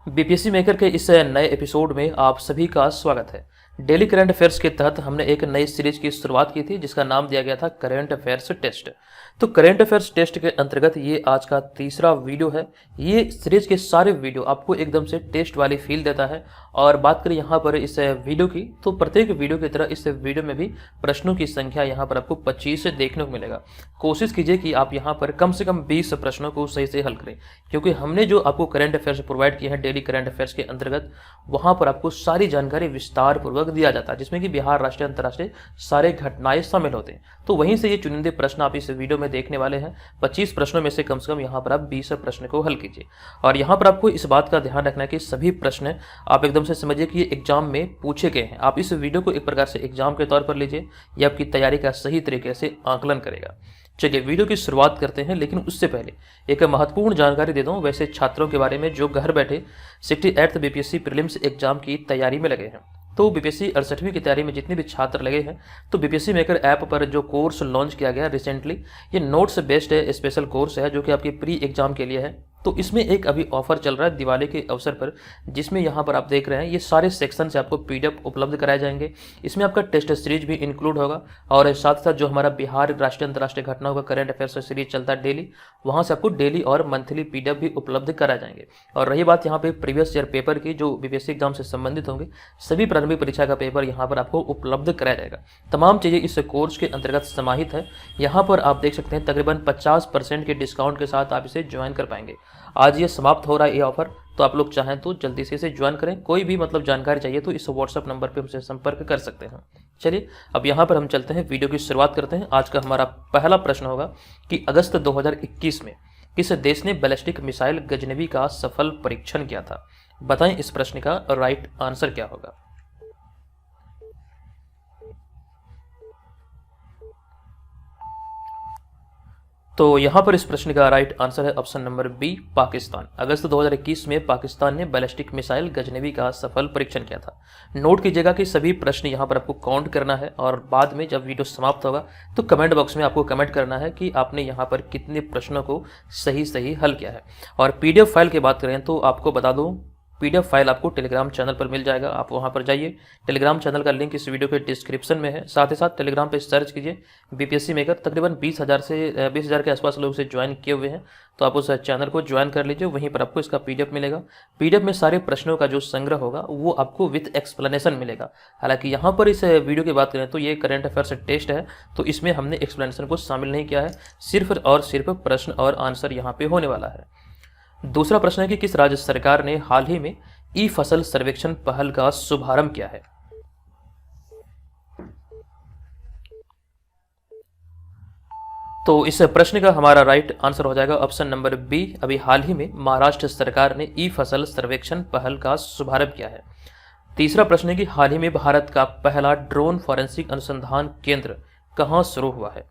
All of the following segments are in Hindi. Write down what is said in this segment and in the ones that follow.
बीपीएससी मेकर के इस नए एपिसोड में आप सभी का स्वागत है। डेली करंट अफेयर्स के तहत हमने एक नई सीरीज की शुरुआत की थी जिसका नाम दिया गया था करंट अफेयर्स टेस्ट। तो करंट अफेयर्स टेस्ट के अंतर्गत ये आज का तीसरा वीडियो है। ये सीरीज के सारे वीडियो आपको एकदम से टेस्ट वाली फील देता है। और बात करें यहाँ पर इस वीडियो की, तो प्रत्येक वीडियो की तरह इस वीडियो में भी प्रश्नों की संख्या यहाँ पर आपको 25 से देखने को मिलेगा। कोशिश कीजिए कि आप यहाँ पर कम से कम 20 प्रश्नों को सही से हल करें, क्योंकि हमने जो आपको करंट अफेयर्स प्रोवाइड किए हैं डेली करंट अफेयर्स के अंतर्गत, वहाँ पर आपको सारी जानकारी विस्तार पूर्वक दिया जाता है, जिसमें कि बिहार, राष्ट्रीय, अंतर्राष्ट्रीय सारे घटनाएं शामिल होते हैं। तो वहीं से ये चुनिंदे प्रश्न आप इस वीडियो में देखने वाले हैं। 25 प्रश्नों में से कम यहाँ पर आप 20 प्रश्न को हल कीजिए। और यहाँ पर आपको इस बात का ध्यान रखना है कि सभी प्रश्न आप एकदम से समझिए कि ये एग्जाम में पूछे गए हैं। आप इस वीडियो को एक प्रकार से एग्जाम के तौर पर लीजिए, ये आपकी तैयारी का सही तरीके से आकलन करेगा। चलिए वीडियो की शुरुआत करते हैं, लेकिन उससे पहले एक महत्वपूर्ण जानकारी दे दूं वैसे छात्रों के बारे में जो घर बैठे 68th बीपीएससी प्रीलिम्स एग्जाम की तैयारी में लगे हैं। तो बीपीएससी 68वीं की तैयारी में जितने भी छात्र लगे हैं, तो बीपीएससी मेकर ऐप पर जो कोर्स लॉन्च किया गया रिसेंटली, ये नोट्स बेस्ड स्पेशल कोर्स है जो कि आपके प्री एग्जाम के लिए है। तो इसमें एक अभी ऑफर चल रहा है दिवाली के अवसर पर, जिसमें यहाँ पर आप देख रहे हैं ये सारे सेक्शन से आपको पीडीएफ उपलब्ध कराए जाएंगे। इसमें आपका टेस्ट सीरीज भी इंक्लूड होगा, और साथ साथ जो हमारा बिहार, राष्ट्रीय, अंतर्राष्ट्रीय घटनाओं का करंट अफेयर्स सीरीज चलता है डेली, वहाँ से आपको डेली और मंथली पीडीएफ भी उपलब्ध कराए जाएंगे। और रही बात यहाँ पे प्रीवियस ईयर पेपर की, जो बीपीएससी एग्जाम से संबंधित होंगे, सभी प्रारंभिक परीक्षा का पेपर यहाँ पर आपको उपलब्ध कराया जाएगा। तमाम चीज़ें इस कोर्स के अंतर्गत समाहित है। यहाँ पर आप देख सकते हैं तकरीबन 50% के डिस्काउंट के साथ आप इसे ज्वाइन कर पाएंगे। आज ये समाप्त हो रहा है ये ऑफर, तो आप लोग चाहें तो जल्दी से इसे ज्वाइन करें। कोई भी जानकारी चाहिए तो इस व्हाट्सएप नंबर पे हमसे संपर्क कर सकते हैं। चलिए अब यहाँ पर हम चलते हैं, वीडियो की शुरुआत करते हैं। आज का हमारा पहला प्रश्न होगा कि अगस्त 2021 में किस देश ने बैलिस्टिक मिसाइल गजनवी का सफल परीक्षण किया था? बताएं इस प्रश्न का राइट आंसर क्या होगा। तो यहाँ पर इस प्रश्न का राइट आंसर है ऑप्शन नंबर बी, पाकिस्तान। अगस्त 2021 में पाकिस्तान ने बैलिस्टिक मिसाइल गजनवी का सफल परीक्षण किया था। नोट कीजिएगा कि सभी प्रश्न यहाँ पर आपको काउंट करना है, और बाद में जब वीडियो समाप्त होगा तो कमेंट बॉक्स में आपको कमेंट करना है कि आपने यहाँ पर कितने प्रश्नों को सही हल किया है। और पीडीएफ फाइल की बात करें तो आपको बता दूँ, पीडीएफ फाइल आपको टेलीग्राम चैनल पर मिल जाएगा। आप वहां पर जाइए, टेलीग्राम चैनल का लिंक इस वीडियो के डिस्क्रिप्शन में है। साथ ही साथ टेलीग्राम पे सर्च कीजिए बीपीएससी मेकर। तकरीबन 20,000 के आसपास लोग इसे ज्वाइन किए हुए हैं, तो आप उस चैनल को ज्वाइन कर लीजिए। वहीं पर आपको इसका पीडीएफ मिलेगा। पीडीएफ में सारे प्रश्नों का जो संग्रह होगा वो आपको विथ एक्सप्लेनेशन मिलेगा। हालांकि यहाँ पर इस वीडियो की बात करें तो ये करंट अफेयर्स टेस्ट है, तो इसमें हमने एक्सप्लेनेशन को शामिल नहीं किया है। सिर्फ और सिर्फ प्रश्न और आंसर यहाँ पे होने वाला है। दूसरा प्रश्न है कि किस राज्य सरकार ने हाल ही में ई फसल सर्वेक्षण पहल का शुभारंभ किया है? तो इस प्रश्न का हमारा राइट आंसर हो जाएगा ऑप्शन नंबर बी। अभी हाल ही में महाराष्ट्र सरकार ने ई फसल सर्वेक्षण पहल का शुभारंभ किया है। तीसरा प्रश्न है कि हाल ही में भारत का पहला ड्रोन फॉरेंसिक अनुसंधान केंद्र कहां शुरू हुआ है?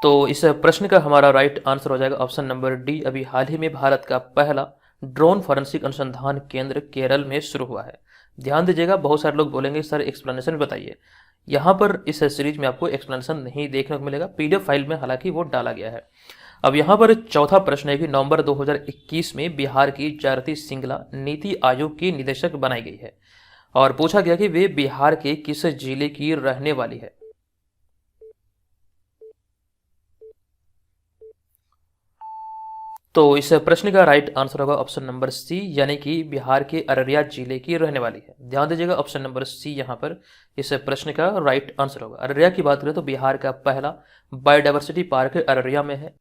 तो इस प्रश्न का हमारा राइट आंसर हो जाएगा ऑप्शन नंबर डी। अभी हाल ही में भारत का पहला ड्रोन फॉरेंसिक अनुसंधान केंद्र केरल में शुरू हुआ है। ध्यान दीजिएगा, बहुत सारे लोग बोलेंगे सर एक्सप्लेनेशन बताइए। यहाँ पर इस सीरीज में आपको एक्सप्लेनेशन नहीं देखने को मिलेगा, पीडीएफ फाइल में हालांकि वो डाला गया है। अब यहाँ पर चौथा प्रश्न है कि नवंबर 2021 में बिहार की जयंती सिंगला नीति आयोग की निदेशक बनाई गई है, और पूछा गया कि वे बिहार के किस जिले की रहने वाली है? तो इस प्रश्न का राइट आंसर होगा ऑप्शन नंबर सी, यानी कि बिहार के अररिया जिले की रहने वाली है। ध्यान दीजिएगा, ऑप्शन नंबर सी यहाँ पर इस प्रश्न का राइट आंसर होगा। अररिया की बात करें तो बिहार का पहला बायोडायवर्सिटी पार्क अररिया में है,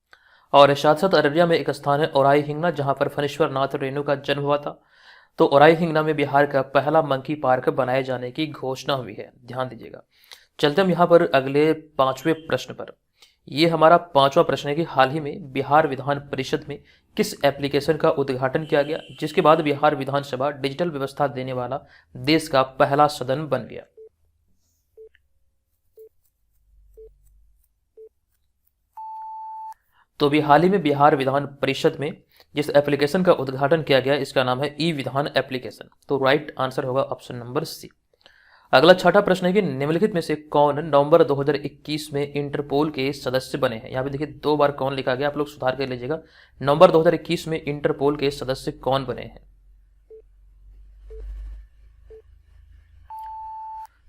और साथ साथ अररिया में एक स्थान है औराई हिंगना, जहाँ पर फणीश्वर नाथ रेणु का जन्म हुआ था। तो औराई हिंगना में बिहार का पहला मंकी पार्क बनाए जाने की घोषणा हुई है। ध्यान दीजिएगा। चलते हम यहाँ पर अगले 5वें प्रश्न पर। ये हमारा 5वां प्रश्न है कि हाल ही में बिहार विधान परिषद में किस एप्लीकेशन का उद्घाटन किया गया, जिसके बाद बिहार विधानसभा डिजिटल व्यवस्था देने वाला देश का पहला सदन बन गया? तो भी हाल ही में बिहार विधान परिषद में जिस एप्लीकेशन का उद्घाटन किया गया, इसका नाम है ई विधान एप्लीकेशन। तो राइट आंसर होगा ऑप्शन नंबर सी। अगला छठा प्रश्न है कि निम्नलिखित में से कौन नवंबर 2021 में इंटरपोल के सदस्य बने हैं। यहाँ पे देखिए 2 बार कौन लिखा गया, आप लोग सुधार कर लीजिएगा। नवंबर 2021 में इंटरपोल के सदस्य कौन बने हैं।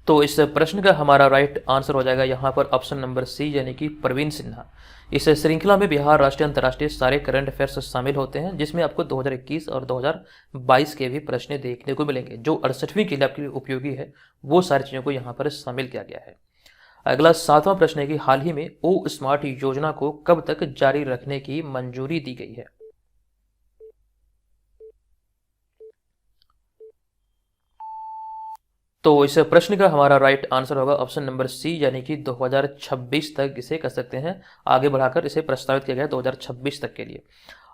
तो इस प्रश्न का हमारा राइट आंसर हो जाएगा यहाँ पर ऑप्शन नंबर सी, यानी कि प्रवीण सिन्हा। इस श्रृंखला में बिहार राष्ट्रीय अंतर्राष्ट्रीय सारे करंट अफेयर्स शामिल होते हैं, जिसमें आपको 2021 और 2022 के भी प्रश्न देखने को मिलेंगे। जो 68वीं के लिए आपके लिए उपयोगी है, वो सारी चीज़ों को यहाँ पर शामिल किया गया है। अगला 7वां प्रश्न है कि हाल ही में ओ स्मार्ट योजना को कब तक जारी रखने की मंजूरी दी गई है। तो इस प्रश्न का हमारा राइट आंसर होगा ऑप्शन नंबर सी, यानी कि 2026 तक इसे कर सकते हैं, आगे बढ़ाकर इसे प्रस्तावित किया गया 2026 तक के लिए।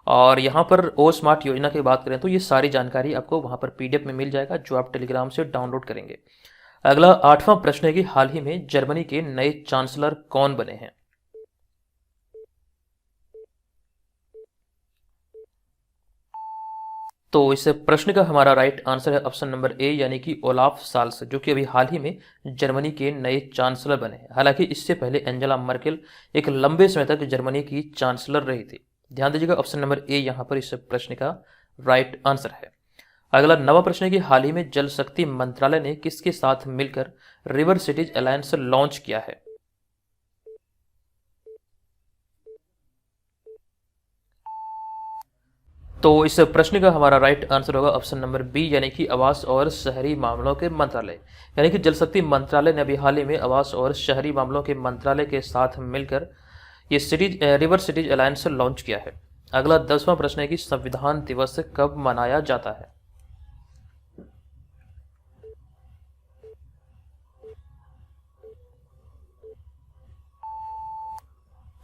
और यहाँ पर ओ स्मार्ट योजना की बात करें तो ये सारी जानकारी आपको वहाँ पर पीडीएफ में मिल जाएगा, जो आप टेलीग्राम से डाउनलोड करेंगे। अगला 8वां प्रश्न है कि हाल ही में जर्मनी के नए चांसलर कौन बने हैं। तो इस प्रश्न का हमारा राइट आंसर है ऑप्शन नंबर ए, यानी कि ओलाफ साल्स, जो कि अभी हाल ही में जर्मनी के नए चांसलर बने हैं। हालांकि इससे पहले एंजेला मर्केल एक लंबे समय तक जर्मनी की चांसलर रही थी। ध्यान दीजिएगा, ऑप्शन नंबर ए यहाँ पर इस प्रश्न का राइट आंसर है। अगला 9वां प्रश्न है कि हाल ही में जल शक्ति मंत्रालय ने किसके साथ मिलकर रिवर सिटीज अलायंस लॉन्च किया है। तो इस प्रश्न का हमारा राइट आंसर होगा ऑप्शन नंबर बी, यानी कि आवास और शहरी मामलों के मंत्रालय। यानी कि जल शक्ति मंत्रालय ने अभी हाल ही में आवास और शहरी मामलों के मंत्रालय के साथ मिलकर ये रिवर सिटीज अलायंस लॉन्च किया है। अगला 10वां प्रश्न है कि संविधान दिवस कब मनाया जाता है।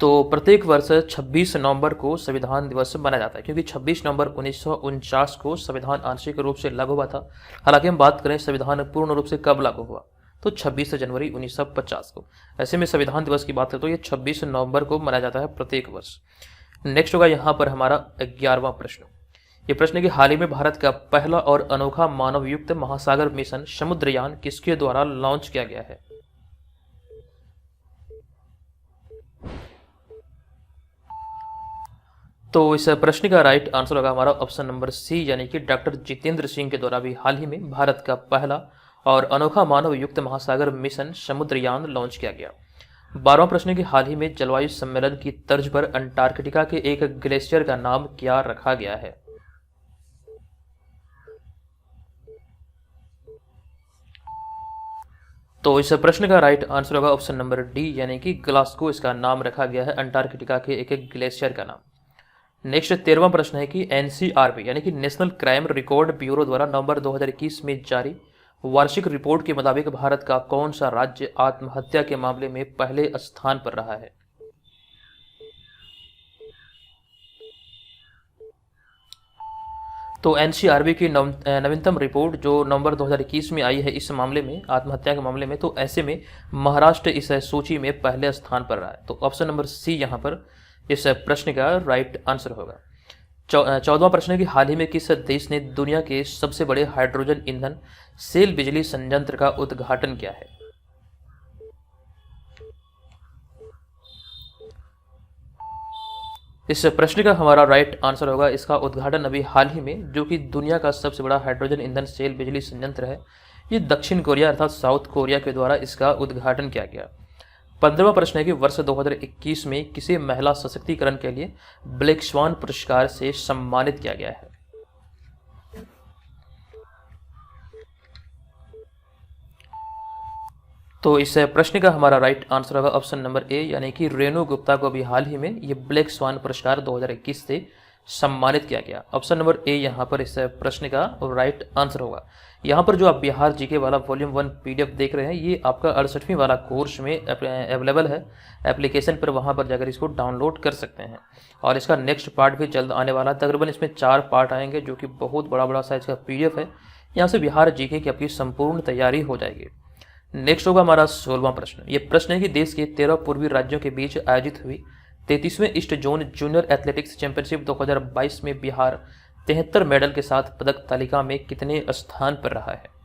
तो प्रत्येक वर्ष 26 नवंबर को संविधान दिवस मनाया जाता है, क्योंकि 26 नवंबर 1949 को संविधान आंशिक रूप से लागू हुआ था। हालांकि हम बात करें संविधान पूर्ण रूप से कब लागू हुआ, तो 26 जनवरी 1950 को। ऐसे में संविधान दिवस की बात करें तो ये 26 नवंबर को मनाया जाता है प्रत्येक वर्ष। नेक्स्ट होगा यहाँ पर हमारा 11वां प्रश्न। ये प्रश्न है कि हाल ही में भारत का पहला और अनोखा मानवयुक्त महासागर मिशन समुद्रयान किसके द्वारा लॉन्च किया गया है। तो इस प्रश्न का राइट आंसर होगा हमारा ऑप्शन नंबर सी, यानी कि डॉक्टर जितेंद्र सिंह के द्वारा भी हाल ही में भारत का पहला और अनोखा मानव युक्त महासागर मिशन समुद्रयान लॉन्च किया गया। 12वां प्रश्न की हाल ही में जलवायु सम्मेलन की तर्ज पर अंटार्कटिका के एक ग्लेशियर का नाम क्या रखा गया है। तो इस प्रश्न का राइट आंसर होगा ऑप्शन नंबर डी, यानी कि ग्लासगो इसका नाम रखा गया है, अंटार्कटिका के एक ग्लेशियर का नाम। नेक्स्ट 13वां प्रश्न है कि एनसीआरबी यानी कि नेशनल क्राइम रिकॉर्ड ब्यूरो द्वारा नवंबर 2021 में जारी वार्षिक रिपोर्ट के मुताबिक भारत का कौन सा राज्य आत्महत्या के मामले में पहले स्थान पर रहा है। तो एनसीआरबी की नवीनतम रिपोर्ट जो नवंबर 2021 में आई है इस मामले में, आत्महत्या के मामले में, तो ऐसे में महाराष्ट्र इस सूची में पहले स्थान पर रहा है। तो ऑप्शन नंबर सी यहाँ पर इस प्रश्न का राइट आंसर होगा। 14वां प्रश्न है कि हाल ही में किस देश ने दुनिया के सबसे बड़े हाइड्रोजन ईंधन सेल बिजली संयंत्र का उद्घाटन किया है। इस प्रश्न का हमारा राइट आंसर होगा, इसका उद्घाटन अभी हाल ही में जो कि दुनिया का सबसे बड़ा हाइड्रोजन ईंधन सेल बिजली संयंत्र है, ये दक्षिण कोरिया अर्थात साउथ कोरिया के द्वारा इसका उद्घाटन किया गया। 15वां प्रश्न है कि वर्ष 2021 में किसे महिला सशक्तिकरण के लिए ब्लैक स्वान पुरस्कार से सम्मानित किया गया है। तो इस प्रश्न का हमारा राइट आंसर होगा ऑप्शन नंबर ए, यानी कि रेणु गुप्ता को भी हाल ही में ये ब्लैक स्वान पुरस्कार 2021 से सम्मानित किया गया। ऑप्शन नंबर ए यहाँ पर इस प्रश्न का राइट आंसर होगा। यहाँ पर जो आप बिहार जीके वाला वॉल्यूम 1 पीडीएफ देख रहे हैं, ये आपका 68वीं वाला कोर्स में अवेलेबल है एप्लीकेशन पर, वहाँ पर जाकर इसको डाउनलोड कर सकते हैं। और इसका नेक्स्ट पार्ट भी जल्द आने वाला है, तकरीबन इसमें 4 पार्ट आएंगे, जो कि बहुत बड़ा साइज का पीडीएफ है। यहाँ से बिहार जीके की आपकी संपूर्ण तैयारी हो जाएगी। नेक्स्ट होगा हमारा 16वां प्रश्न। ये प्रश्न है कि देश के 13 पूर्वी राज्यों के बीच आयोजित हुई 33वें east zone junior athletics championship 2022 में बिहार 73 मेडल के साथ पदक तालिका में कितने स्थान पर रहा है।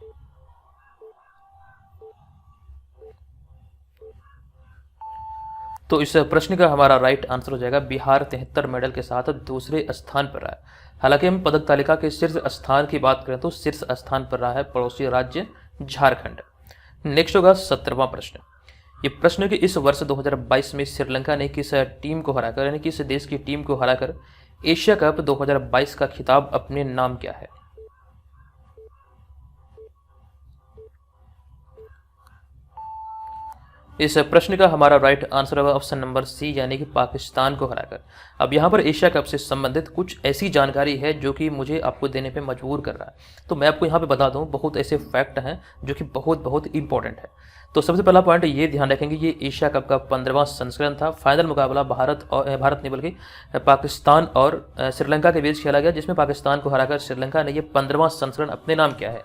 तो इस प्रश्न का हमारा राइट आंसर हो जाएगा बिहार 73 मेडल के साथ दूसरे स्थान पर रहा है। हालांकि हम पदक तालिका के शीर्ष स्थान की बात करें तो शीर्ष स्थान पर रहा है पड़ोसी राज्य झारखंड। नेक्स्ट होगा 17वां प्रश्न। ये प्रश्न कि इस वर्ष 2022 में श्रीलंका ने किस टीम को हराकर यानी किस देश की टीम को हराकर एशिया कप 2022 का खिताब अपने नाम किया है। इस प्रश्न का हमारा राइट आंसर होगा ऑप्शन नंबर सी यानी कि पाकिस्तान को हराकर। अब यहाँ पर एशिया कप से संबंधित कुछ ऐसी जानकारी है जो कि मुझे आपको देने पे मजबूर कर रहा है, तो मैं आपको यहाँ पे बता दूँ बहुत ऐसे फैक्ट हैं जो कि बहुत इंपॉर्टेंट है। तो सबसे पहला पॉइंट ये ध्यान रखेंगे, ये एशिया कप का 15वां संस्करण था। फाइनल मुकाबला भारत नहीं बल्कि पाकिस्तान और श्रीलंका के बीच खेला गया, जिसमें पाकिस्तान को हराकर श्रीलंका ने ये 15वां संस्करण अपने नाम किया है।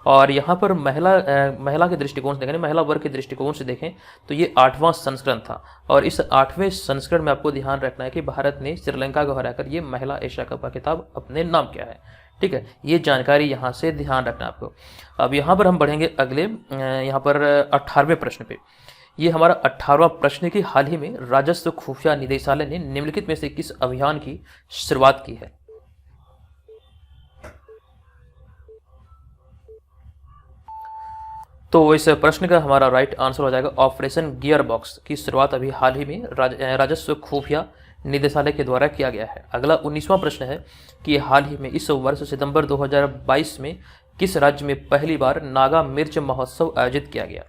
और यहाँ पर महिला के दृष्टिकोण से देखें, महिला वर्ग के दृष्टिकोण से देखें तो ये 8वां संस्करण था। और इस 8वें संस्करण में आपको ध्यान रखना है कि भारत ने श्रीलंका को हराकर ये महिला एशिया कप का खिताब अपने नाम किया है। ठीक है, ये जानकारी यहाँ से ध्यान रखना आपको। अब यहाँ पर हम बढ़ेंगे अगले यहाँ पर 18वें प्रश्न पे। ये हमारा 18वां प्रश्न है कि हाल ही में राजस्व खुफिया निदेशालय ने निम्नलिखित में से किस अभियान की शुरुआत की है। तो इस प्रश्न का हमारा राइट आंसर हो जाएगा ऑपरेशन गियर बॉक्स की शुरुआत अभी हाल ही में राजस्व खुफिया निदेशालय के द्वारा किया गया है। अगला 19वां प्रश्न है कि हाल ही में इस वर्ष सितंबर 2022 में किस राज्य में पहली बार नागा मिर्च महोत्सव आयोजित किया गया।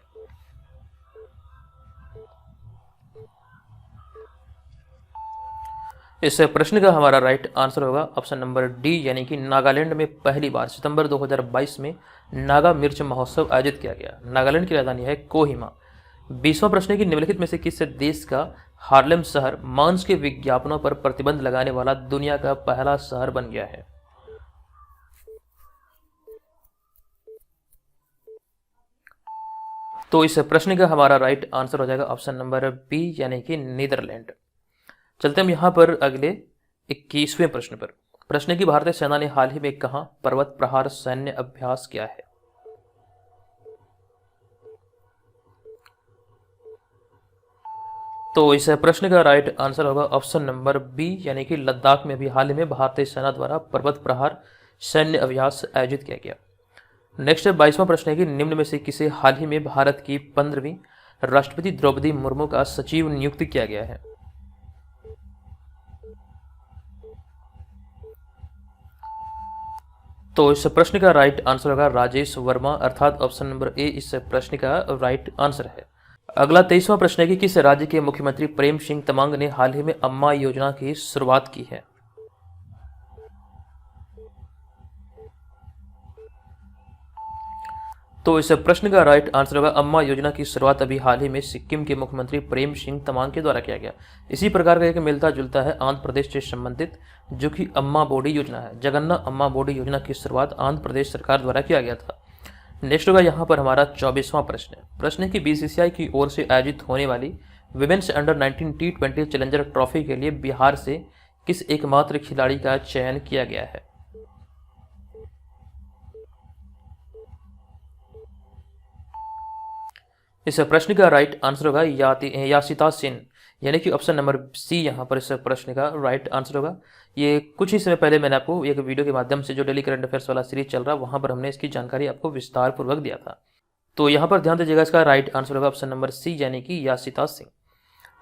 इस प्रश्न का हमारा राइट आंसर होगा ऑप्शन नंबर डी यानी कि नागालैंड में पहली बार सितंबर 2022 में नागा मिर्च महोत्सव आयोजित किया गया। नागालैंड की राजधानी है कोहिमा। 20वां प्रश्न है कि निम्नलिखित में से किस देश का हार्लेम शहर मांस के विज्ञापनों पर प्रतिबंध लगाने वाला दुनिया का पहला शहर बन गया है। तो इस प्रश्न का हमारा राइट आंसर हो जाएगा ऑप्शन नंबर बी यानी कि नीदरलैंड। चलते हम यहाँ पर अगले 21वें प्रश्न पर। प्रश्न की भारतीय सेना ने हाल ही में कहां पर्वत प्रहार सैन्य अभ्यास किया है। तो इस प्रश्न का राइट आंसर होगा ऑप्शन नंबर बी यानी कि लद्दाख में भी हाल ही में भारतीय सेना द्वारा पर्वत प्रहार सैन्य अभ्यास आयोजित किया गया। नेक्स्ट 22वां प्रश्न है कि निम्न में से किसे हाल ही में भारत की 15वीं राष्ट्रपति द्रौपदी मुर्मू का सचिव नियुक्त किया गया है। तो इस प्रश्न का राइट आंसर होगा राजेश वर्मा, अर्थात ऑप्शन नंबर ए इस प्रश्न का राइट आंसर है। अगला 23वां प्रश्न है कि किस राज्य के मुख्यमंत्री प्रेम सिंह तमांग ने हाल ही में अम्मा योजना की शुरुआत की है। तो इस प्रश्न का राइट आंसर होगा अम्मा योजना की शुरुआत अभी हाल ही में सिक्किम के मुख्यमंत्री प्रेम सिंह तमांग के द्वारा किया गया। इसी प्रकार का एक मिलता जुलता है आंध्र प्रदेश से संबंधित जो कि अम्मा बोडी योजना है। जगन्ना अम्मा बोडी योजना की शुरुआत आंध्र प्रदेश सरकार द्वारा किया गया था। नेक्स्ट होगा यहाँ पर हमारा 24वां प्रश्न है कि बीसीसीआई की ओर से आयोजित होने वाली women's under 19 T20 challenger trophy के लिए बिहार से किस एकमात्र खिलाड़ी का चयन किया गया है। इस प्रश्न का राइट आंसर होगा यासिता सेन यानी कि ऑप्शन नंबर सी यहाँ पर इस प्रश्न का राइट आंसर होगा। ये कुछ ही समय पहले मैंने आपको एक वीडियो के माध्यम से जो डेली करंट अफेयर्स वाला सीरीज चल रहा है वहाँ पर हमने इसकी जानकारी आपको विस्तार पूर्वक दिया था। तो यहाँ पर ध्यान दीजिएगा, इसका राइट आंसर होगा ऑप्शन नंबर सी यानी कि यासिता सिंह।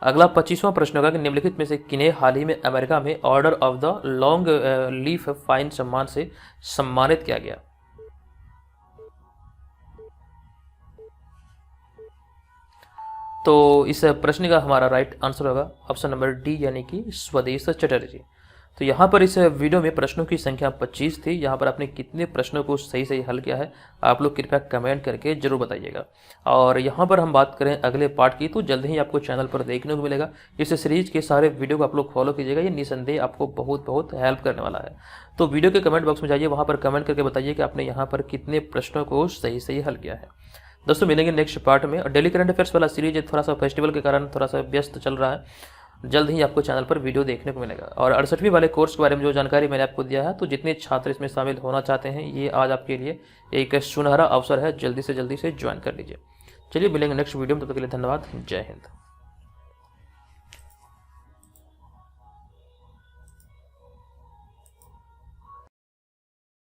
अगला 25वां प्रश्न होगा कि निम्नलिखित में से किन्हें हाल ही में अमेरिका में order of the long leaf fine सम्मान से सम्मानित किया गया। तो इस प्रश्न का हमारा राइट आंसर होगा ऑप्शन नंबर डी यानी कि स्वदेश चटर्जी। तो यहाँ पर इस वीडियो में प्रश्नों की संख्या 25 थी। यहाँ पर आपने कितने प्रश्नों को सही हल किया है आप लोग कृपया कमेंट करके जरूर बताइएगा। और यहाँ पर हम बात करें अगले पार्ट की तो जल्द ही आपको चैनल पर देखने को मिलेगा। इस सीरीज के सारे वीडियो को आप लोग फॉलो कीजिएगा, ये निसंदेह आपको बहुत हेल्प करने वाला है। तो वीडियो के कमेंट बॉक्स में जाइए, वहाँ पर कमेंट करके बताइए कि आपने यहाँ पर कितने प्रश्नों को सही हल किया है। दोस्तों मिलेंगे नेक्स्ट पार्ट में। और डेली करंट अफेयर्स वाला सीरीज थोड़ा सा फेस्टिवल के कारण थोड़ा सा व्यस्त चल रहा है, जल्द ही आपको चैनल पर वीडियो देखने को मिलेगा। और 68वीं वाले कोर्स के बारे में जो जानकारी मैंने आपको दिया है, तो जितने छात्र इसमें शामिल होना चाहते हैं ये आज आपके लिए एक सुनहरा अवसर है, जल्दी से ज्वाइन कर लीजिए। चलिए मिलेंगे नेक्स्ट वीडियो में, तब तक के लिए धन्यवाद। जय हिंद।